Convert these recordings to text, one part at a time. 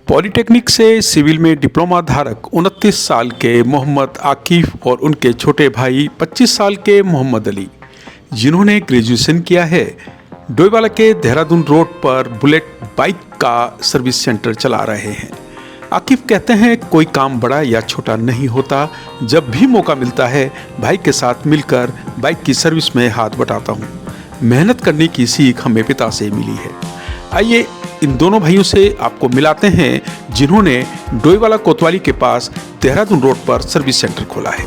Polytechnic से civil में diploma धारक 29 साल के मोहम्मद आकिफ और उनके छोटे भाई 25 साल के मोहम्मद अली, जिन्होंने ग्रेजुएशन किया है, डोईवाला के देहरादून रोड पर बुलेट बाइक का सर्विस सेंटर चला रहे हैं। आकिफ कहते हैं कोई काम बड़ा या छोटा नहीं होता, जब भी मौका मिलता है भाई के साथ मिलकर बाइक की सर्विस में हाथ बटाता हूँ। मेहनत करने की सीख हमें पिता से मिली है। आइए इन दोनों भाइयों से आपको मिलाते हैं जिन्होंने डोईवाला कोतवाली के पास देहरादून रोड पर सर्विस सेंटर खोला है।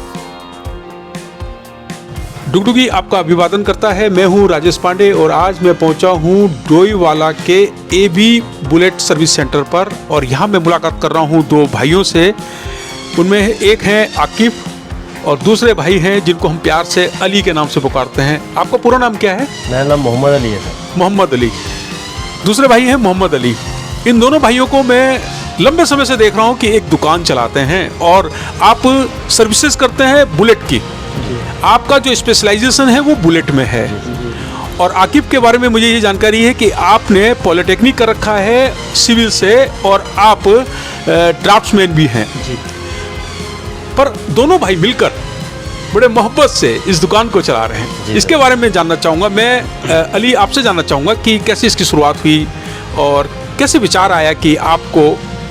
डुगडुगी आपका अभिवादन करता है। मैं हूं राजेश पांडे और आज मैं पहुंचा हूं डोईवाला के एबी बुलेट सर्विस सेंटर पर और यहां मैं मुलाकात कर रहा हूं दो भाइयों से। उनमें एक हैं आकिफ और दूसरे भाई हैं जिनको हम प्यार से अली के नाम से पुकारते हैं। आपका पूरा नाम क्या है? मेरा नाम मोहम्मद अली है सर। मोहम्मद अली। दूसरे भाई हैं मोहम्मद अली। इन दोनों भाइयों को मैं लंबे समय से देख रहा हूं कि एक दुकान चलाते हैं और आप सर्विसेज करते हैं बुलेट की। आपका जो स्पेशलाइजेशन है वो बुलेट में है। और आकिफ के बारे में मुझे ये जानकारी है कि आपने पॉलिटेक्निक कर रखा है सिविल से और आप ड्राफ्ट्समैन भी हैं। पर दोनों भाई मिलकर बड़े मोहब्बत से इस दुकान को चला रहे हैं। इसके बारे में जानना चाहूँगा। मैं अली आपसे जानना चाहूँगा कि कैसे इसकी शुरुआत हुई और कैसे विचार आया कि आपको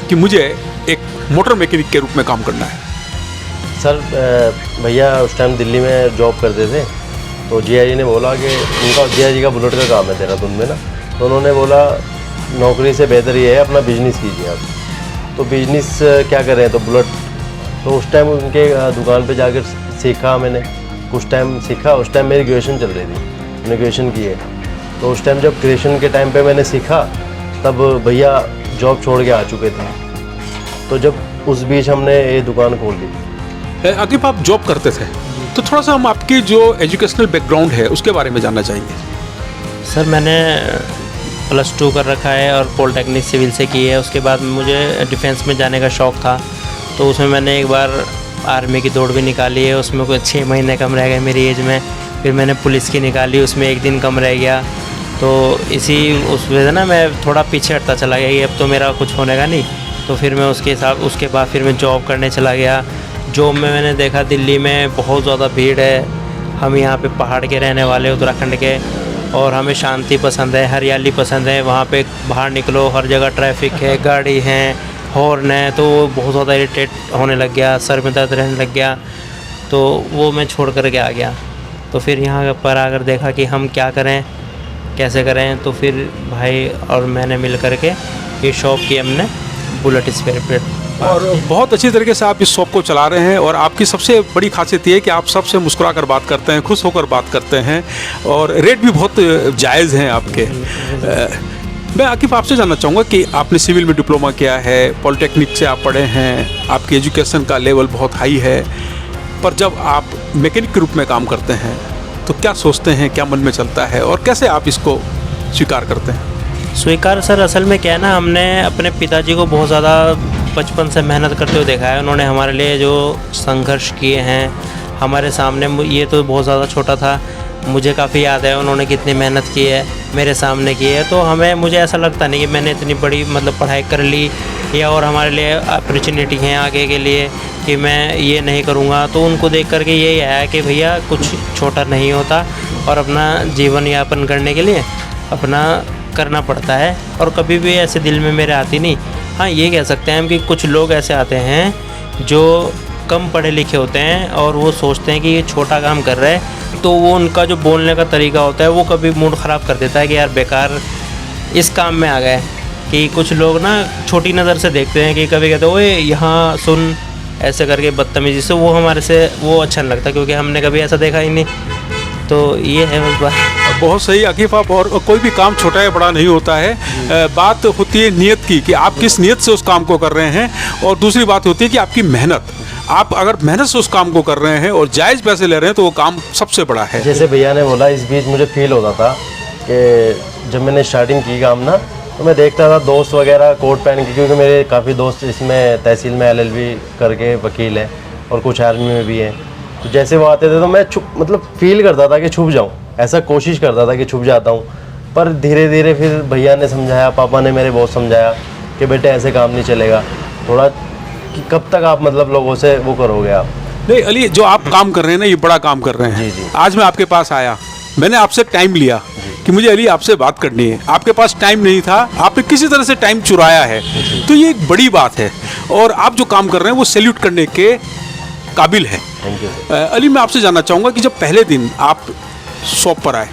कि मुझे एक मोटर मैकेनिक के रूप में काम करना है। सर भैया उस टाइम दिल्ली में जॉब करते थे, तो जिया जी ने बोला कि उनका जिया जी का बुलेट का काम है देहरादून में ना, तो उन्होंने बोला नौकरी से बेहतर ये है अपना बिजनेस कीजिए आप। तो बिजनेस क्या करें, तो बुलेट। तो उस टाइम उनके दुकान पे जाकर सीखा मैंने, कुछ टाइम सीखा। उस टाइम मेरी ग्रेजुएशन चल रही थी, मैंने ग्रेजुएशन की है। तो उस टाइम जब ग्रेजुएशन के टाइम पे मैंने सीखा तब भैया जॉब छोड़ के आ चुके थे। तो जब उस बीच हमने ये दुकान खोल ली। आकिफ आप जॉब करते थे, तो थोड़ा सा हम आपकी जो एजुकेशनल बैकग्राउंड है उसके बारे में जानना चाहेंगे। सर मैंने +2 कर रखा है और पॉलिटेक्निक सिविल से की है। उसके बाद मुझे डिफेंस में जाने का शौक़ था, तो उसमें मैंने एक बार आर्मी की दौड़ भी निकाली है। उसमें कुछ 6 महीने कम रह गए मेरी एज में। फिर मैंने पुलिस की निकाली, उसमें 1 दिन कम रह गया। तो इसी उस वजह से ना मैं थोड़ा पीछे हटता चला गया कि अब तो मेरा कुछ होने का नहीं। तो फिर मैं उसके बाद फिर मैं जॉब करने चला गया। जॉब में मैंने देखा दिल्ली में बहुत ज़्यादा भीड़ है। हम यहाँ पे पहाड़ के रहने वाले उत्तराखंड के, और हमें शांति पसंद है, हरियाली पसंद है। वहाँ पे बाहर निकलो हर जगह ट्रैफिक है, गाड़ी है, हॉर्न है, तो वो बहुत ज़्यादा इरिटेट होने लग गया, सर में दर्द रहने लग गया। तो वो मैं छोड़ कर के आ गया। तो फिर यहाँ पर आकर देखा कि हम क्या करें, कैसे करें। तो फिर भाई और मैंने मिल कर के ये शॉप की हमने बुलेट स्पेयर पार्ट। और बहुत अच्छी तरीके से आप इस शॉप को चला रहे हैं। और आपकी सबसे बड़ी खासियत ये है कि आप सबसे मुस्कुरा कर बात करते हैं, खुश होकर बात करते हैं और रेट भी बहुत जायज़ हैं आपके। मैं आकिफ आपसे जानना चाहूँगा कि आपने सिविल में डिप्लोमा किया है, पॉलिटेक्निक से आप पढ़े हैं, आपकी एजुकेशन का लेवल बहुत हाई है, पर जब आप मैकेनिक के रूप में काम करते हैं तो क्या सोचते हैं, क्या मन में चलता है और कैसे आप इसको स्वीकार करते हैं? स्वीकार सर असल में क्या है ना, हमने अपने पिताजी को बहुत ज़्यादा बचपन से मेहनत करते हुए देखा है। उन्होंने हमारे लिए जो संघर्ष किए हैं हमारे सामने, ये तो बहुत ज़्यादा छोटा था, मुझे काफ़ी याद है उन्होंने कितनी मेहनत की है मेरे सामने की है। तो मुझे ऐसा लगता नहीं कि मैंने इतनी बड़ी पढ़ाई कर ली या और हमारे लिए अपॉर्चुनिटी हैं आगे के लिए कि मैं ये नहीं करूँगा। तो उनको देख करके यही आया कि भैया कुछ छोटा नहीं होता और अपना जीवन यापन करने के लिए अपना करना पड़ता है। और कभी भी ऐसे दिल में मेरे आती नहीं। हाँ, ये कह सकते हैं हम कि कुछ लोग ऐसे आते हैं जो कम पढ़े लिखे होते हैं और वो सोचते हैं कि ये छोटा काम कर रहे हैं, तो वो उनका जो बोलने का तरीका होता है वो कभी मूड ख़राब कर देता है कि यार बेकार इस काम में आ गए। कि कुछ लोग ना छोटी नज़र से देखते हैं कि कभी कहते हैं ओए यहाँ सुन, ऐसे करके बदतमीज़ी से, वो हमारे से वो अच्छा नहीं लगता क्योंकि हमने कभी ऐसा देखा ही नहीं। तो ये है बस बात। बहुत सही आकिफ आप। और कोई भी काम छोटा या बड़ा नहीं होता है, बात होती है नियत की कि आप किस नियत से उस काम को कर रहे हैं, और दूसरी बात होती है कि आपकी मेहनत। आप अगर मेहनत से उस काम को कर रहे हैं और जायज़ पैसे ले रहे हैं तो वो काम सबसे बड़ा है। जैसे भैया ने बोला, इस बीच मुझे फील होता था कि जब मैंने स्टार्टिंग की काम ना, तो मैं देखता था दोस्त वगैरह कोट पहन के, क्योंकि मेरे काफ़ी दोस्त इसमें तहसील में LLB करके वकील हैं और कुछ आर्मी में भी हैं। तो जैसे वो आते थे तो मैं फील करता था कि छुप जाऊँ, ऐसा कोशिश करता था कि छुप जाता हूँ। पर धीरे धीरे फिर भैया ने समझाया, पापा ने मेरे बहुत समझाया कि बेटे ऐसे काम नहीं चलेगा, थोड़ा कि कब तक आप मतलब लोगों से वो करोगे आप। नहीं अली, जो आप काम कर रहे हैं ना, ये बड़ा काम कर रहे हैं। जी, जी। आज मैं आपके पास आया, मैंने आपसे टाइम लिया कि मुझे अली आपसे बात करनी है। आपके पास टाइम नहीं था, आपने किसी तरह से टाइम चुराया है, तो ये एक बड़ी बात है। और आप जो काम कर रहे हैं वो सैल्यूट करने के काबिल है। Thank you sir. अली, मैं आपसे जानना चाहूँगा कि जब पहले दिन आप शॉप पर आए,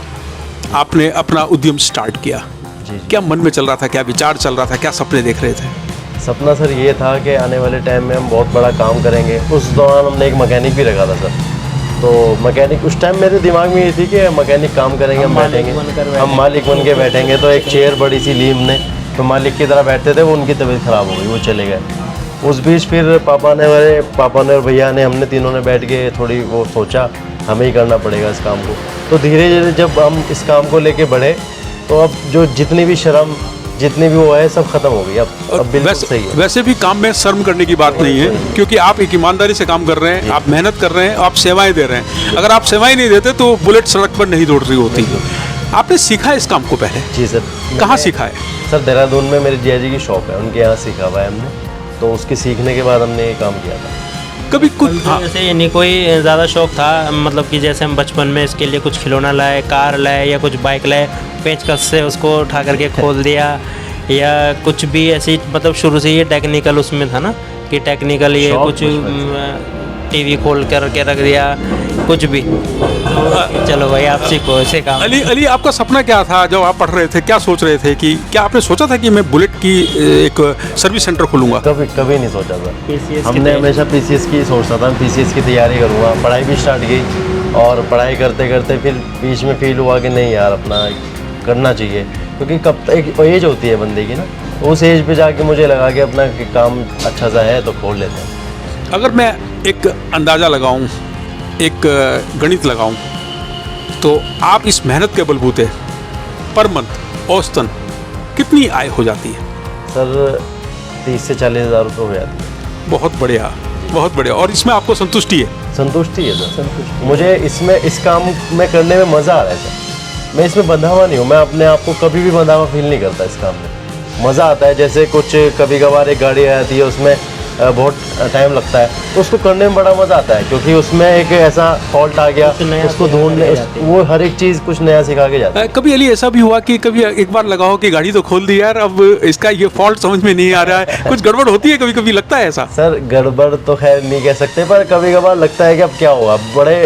आपने अपना उद्यम स्टार्ट किया, जी। क्या मन में चल रहा था, क्या विचार चल रहा था, क्या सपने देख रहे थे? सपना सर ये था कि आने वाले टाइम में हम बहुत बड़ा काम करेंगे। उस दौरान हमने एक मैकेनिक भी रखा था सर, तो मैकेनिक उस टाइम मेरे दिमाग में ये थी कि मैकेनिक काम करेंगे, हम बैठेंगे, हम मालिक बन के बैठेंगे। तो एक चेयर बड़ी सी ली हमने, तो मालिक की तरह बैठते थे, वो उनकी तबीयत ख़राब हो गई, वो चले गए। उस बीच फिर पापा ने और भैया ने, हमने तीनों ने बैठ के थोड़ी वो सोचा हमें ही करना पड़ेगा इस काम को। तो धीरे धीरे जब हम इस काम को लेके बढ़े, तो अब जो जितनी भी शर्म, जितनी भी वो है, सब खत्म हो गई। अब बिल्कुल सही है। वैसे भी काम में शर्म करने की बात नहीं है, क्योंकि आप एक ईमानदारी से काम कर रहे हैं, आप मेहनत कर रहे हैं, आप सेवाएं दे रहे हैं। अगर आप सेवाएं नहीं देते तो बुलेट सड़क पर नहीं दौड़ रही होती। आपने सीखा है इस काम को पहले? जी सर। कहाँ सीखा है? सर देहरादून में मेरे जिया जी की शॉप है, उनके यहाँ सीखा हुआ है हमने। तो उसके सीखने के बाद हमने ये काम किया था। कभी कुछ जैसे ये नहीं कोई ज़्यादा शौक था, मतलब कि जैसे हम बचपन में इसके लिए कुछ खिलौना लाए, कार लाए या कुछ बाइक लाए, पेचकस से उसको उठा करके खोल दिया, या कुछ भी ऐसी, मतलब शुरू से ये टेक्निकल उसमें था ना कि टेक्निकल ये शौक कुछ बचपन टीवी खोल करके रख दिया, कुछ भी। तो चलो भाई आप सीखो ऐसे काम। अली, आपका सपना क्या था जब आप पढ़ रहे थे? क्या सोच रहे थे कि क्या आपने सोचा था कि मैं बुलेट की एक सर्विस सेंटर खोलूंगा? कभी नहीं सोचा था। PCS की हमने तैयारी। हमेशा PCS की सोचता था, PCS की तैयारी करूँगा। पढ़ाई भी स्टार्ट की, और पढ़ाई करते करते फिर बीच में फील हुआ कि नहीं यार, अपना करना चाहिए। क्योंकि कब एक एज होती है बंदे की ना, उस एज पे जाके मुझे लगा कि अपना काम अच्छा सा है तो खोल लेते हैं। अगर मैं एक अंदाज़ा लगाऊं, एक गणित लगाऊं, तो आप इस मेहनत के बलबूते पर मंथ औसतन कितनी आय हो जाती है? सर 30 से 40 हज़ार रुपये हो जाती है। बहुत बढ़िया, बहुत बढ़िया। और इसमें आपको संतुष्टि है? संतुष्टि है सर, मुझे इसमें इस काम में करने में मज़ा आ रहा है सर। मैं इसमें बंधा हुआ नहीं हूँ, मैं अपने आप को कभी भी बंधा हुआ फील नहीं करता इस काम में। मज़ा आता है। जैसे कुछ कभी कभार एक गाड़ी आ जाती है, उसमें बहुत टाइम लगता है, तो उसको करने में बड़ा मज़ा आता है, क्योंकि उसमें एक ऐसा फॉल्ट आ गया, उसको ढूंढने, वो हर एक चीज़ कुछ नया सिखा के जाता है। कभी अली ऐसा भी हुआ कि कभी एक बार लगाओ कि गाड़ी तो खोल दी यार, अब इसका ये फॉल्ट समझ में नहीं आ रहा है, कुछ गड़बड़ होती है? कभी कभी लगता है ऐसा? सर गड़बड़ तो खैर नहीं कह सकते, पर कभी कभार लगता है कि अब क्या होगा। बड़े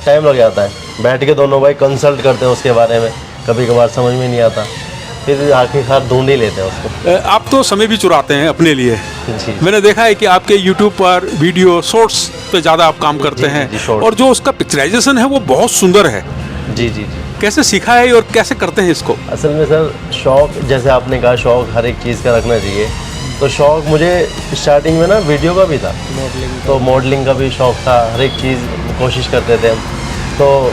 टाइम लग जाता है, बैठ के दोनों भाई कंसल्ट करते हैं उसके बारे में, कभी कभार समझ में नहीं आता, फिर आखिरकार ढूंढ ही लेते हैं उसको। आप तो समय भी चुराते हैं अपने लिए। जी। मैंने देखा है कि आपके YouTube पर वीडियो शॉर्ट्स पे ज़्यादा आप काम करते जी, हैं, shorts। और जो उसका पिक्चराइजेशन है वो बहुत सुंदर है। जी जी जी। कैसे सीखा है और कैसे करते हैं इसको? असल में सर शौक़, जैसे आपने कहा, शौक़ हर एक चीज़ का रखना चाहिए। तो शौक़ मुझे स्टार्टिंग में ना वीडियो का भी था, तो मॉडलिंग का भी शौक़ था। हर एक चीज़ कोशिश करते थे हम। तो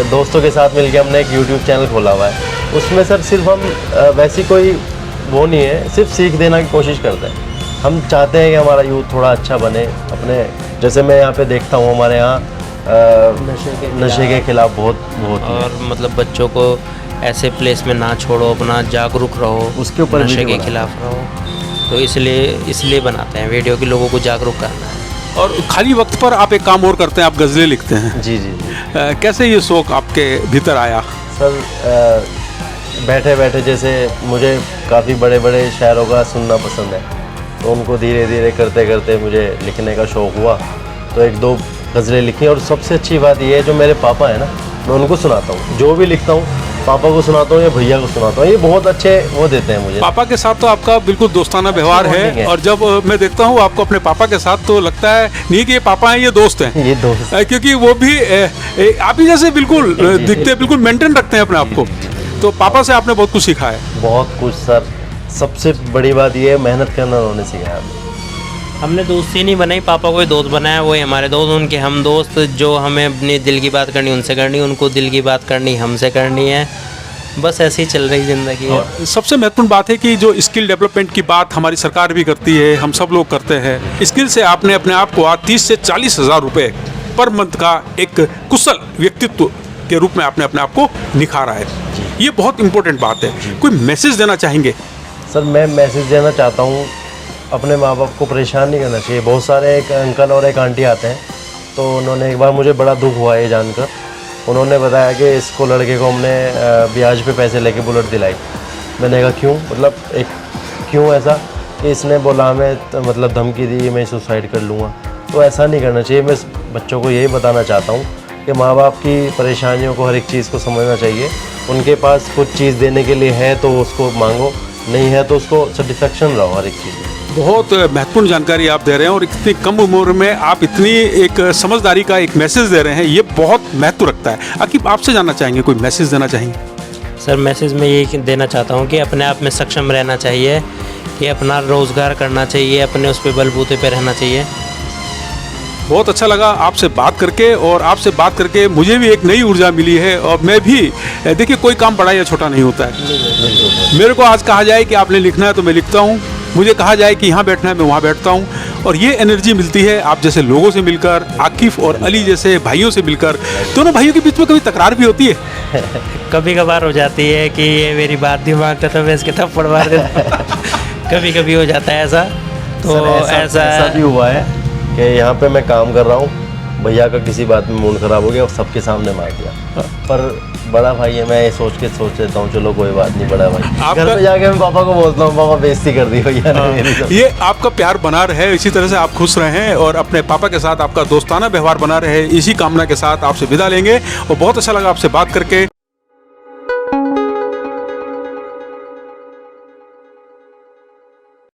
दोस्तों के साथ मिलके हमने एक YouTube चैनल खोला हुआ है। उसमें सर सिर्फ हम वैसी कोई वो नहीं है, सिर्फ सीख देना की कोशिश करते हैं। हम चाहते हैं कि हमारा यूथ थोड़ा अच्छा बने अपने। जैसे मैं यहाँ पे देखता हूँ, हमारे यहाँ नशे के खिलाफ बहुत होती है, और मतलब बच्चों को ऐसे प्लेस में ना छोड़ो, अपना जागरूक रहो, उसके ऊपर नशे वीडियो के खिलाफ रहो। तो इसलिए बनाते हैं वीडियो कि लोगों को जागरूक करना है। और खाली वक्त पर आप एक काम और करते हैं, आप गज़लें लिखते हैं। जी जी जी। कैसे ये शौक़ आपके भीतर आया? सर बैठे बैठे, जैसे मुझे काफ़ी बड़े बड़े शायरों का सुनना पसंद है, तो उनको धीरे धीरे करते करते मुझे लिखने का शौक़ हुआ, तो एक दो गज़लें लिखी। और सबसे अच्छी बात यह है, जो मेरे पापा हैं ना, मैं उनको सुनाता हूँ। जो भी लिखता हूँ पापा को सुनाता हूँ या भैया को सुनाता हूँ, ये बहुत अच्छे वो देते हैं मुझे। पापा के साथ तो आपका बिल्कुल दोस्ताना व्यवहार bonding है, है। और जब मैं देखता हूँ आपको अपने पापा के साथ, तो लगता है नहीं कि ये पापा हैं, ये दोस्त हैं। ये दोस्त क्योंकि वो भी आप ही जैसे बिल्कुल दिखते हैं, बिल्कुल मेंटेन रखते हैं अपने आप को। तो पापा से आपने बहुत कुछ सीखा है? बहुत कुछ सर। सबसे बड़ी बात ये है, मेहनत करना उन्होंने सिखाया हमें। हमने दोस्ती नहीं बनाई, पापा को ही दोस्त बनाया, वही हमारे दोस्त, उनके हम दोस्त। जो हमें अपनी दिल की बात करनी उनसे करनी, उनको दिल की बात करनी हमसे करनी है। बस ऐसे ही चल रही ज़िंदगी है। और सबसे महत्वपूर्ण बात है कि जो स्किल डेवलपमेंट की बात हमारी सरकार भी करती है, हम सब लोग करते हैं। स्किल से आपने अपने आप को 30 से 40 हज़ार रुपये पर मंथ का एक कुशल व्यक्तित्व के रूप में आपने अपने आप को निखारा है। ये बहुत इंपॉर्टेंट बात है। कोई मैसेज देना चाहेंगे? सर मैं मैसेज देना चाहता हूँ, अपने माँ बाप को परेशान नहीं करना चाहिए। बहुत सारे एक अंकल और एक आंटी आते हैं, तो उन्होंने एक बार, मुझे बड़ा दुख हुआ ये जानकर, उन्होंने बताया कि इसको, लड़के को हमने ब्याज पे पैसे लेके बुलेट दिलाई। मैंने कहा क्यों, मतलब एक क्यों ऐसा, कि इसने बोला हमें मतलब धमकी दी, मैं सुसाइड कर लूँगा। तो ऐसा नहीं करना चाहिए। मैं बच्चों को यही बताना चाहता हूँ कि माँ बाप की परेशानियों को, हर एक चीज़ को समझना चाहिए। उनके पास कुछ चीज़ देने के लिए है तो उसको मांगो, नहीं है तो उसको सेटिस्फेक्शन रहो हर एक चीज़ में। बहुत महत्वपूर्ण जानकारी आप दे रहे हैं और इतनी कम उम्र में आप इतनी एक समझदारी का एक मैसेज दे रहे हैं, ये बहुत महत्व रखता है। आकिब, आपसे जानना चाहेंगे, कोई मैसेज देना चाहेंगे? सर मैसेज में यही देना चाहता हूँ कि अपने आप में सक्षम रहना चाहिए, कि अपना रोज़गार करना चाहिए, अपने उस पर बलबूते पे रहना चाहिए। बहुत अच्छा लगा आपसे बात करके, और आपसे बात करके मुझे भी एक नई ऊर्जा मिली है। और मैं भी, देखिए, कोई काम बड़ा या छोटा नहीं होता है। मेरे को आज कहा जाए कि आपने लिखना है तो मैं लिखता हूँ, मुझे कहा जाए कि यहाँ बैठना है मैं वहाँ बैठता हूँ, और ये एनर्जी मिलती है आप जैसे लोगों से मिलकर, आकिफ और अली जैसे भाइयों से मिलकर। दोनों भाइयों के बीच में कभी तकरार भी होती है? कभी कभार हो जाती है कि ये मेरी बात दिमाग का, तो मैं इसके थप्पड़ मार देता। कभी कभी हो जाता है ऐसा। तो सर, ऐसा भी हुआ है कि यहाँ पे मैं काम कर रहा हूँ, भैया का किसी बात में मूड खराब हो गया और सबके सामने मार दिया। पर बड़ा भाई है, मैं ये सोच लेता हूँ चलो कोई बात नहीं, बड़ा भाई। घर पे जाके मैं पापा को बोलता हूँ, पापा बेइज्जती कर दी भैया ने मेरी। तो ये आपका प्यार बना रहे, इसी तरह से आप खुश रहें और अपने पापा के साथ आपका दोस्ताना व्यवहार बना रहे, इसी कामना के साथ आपसे विदा लेंगे। और बहुत अच्छा लगा आपसे बात करके।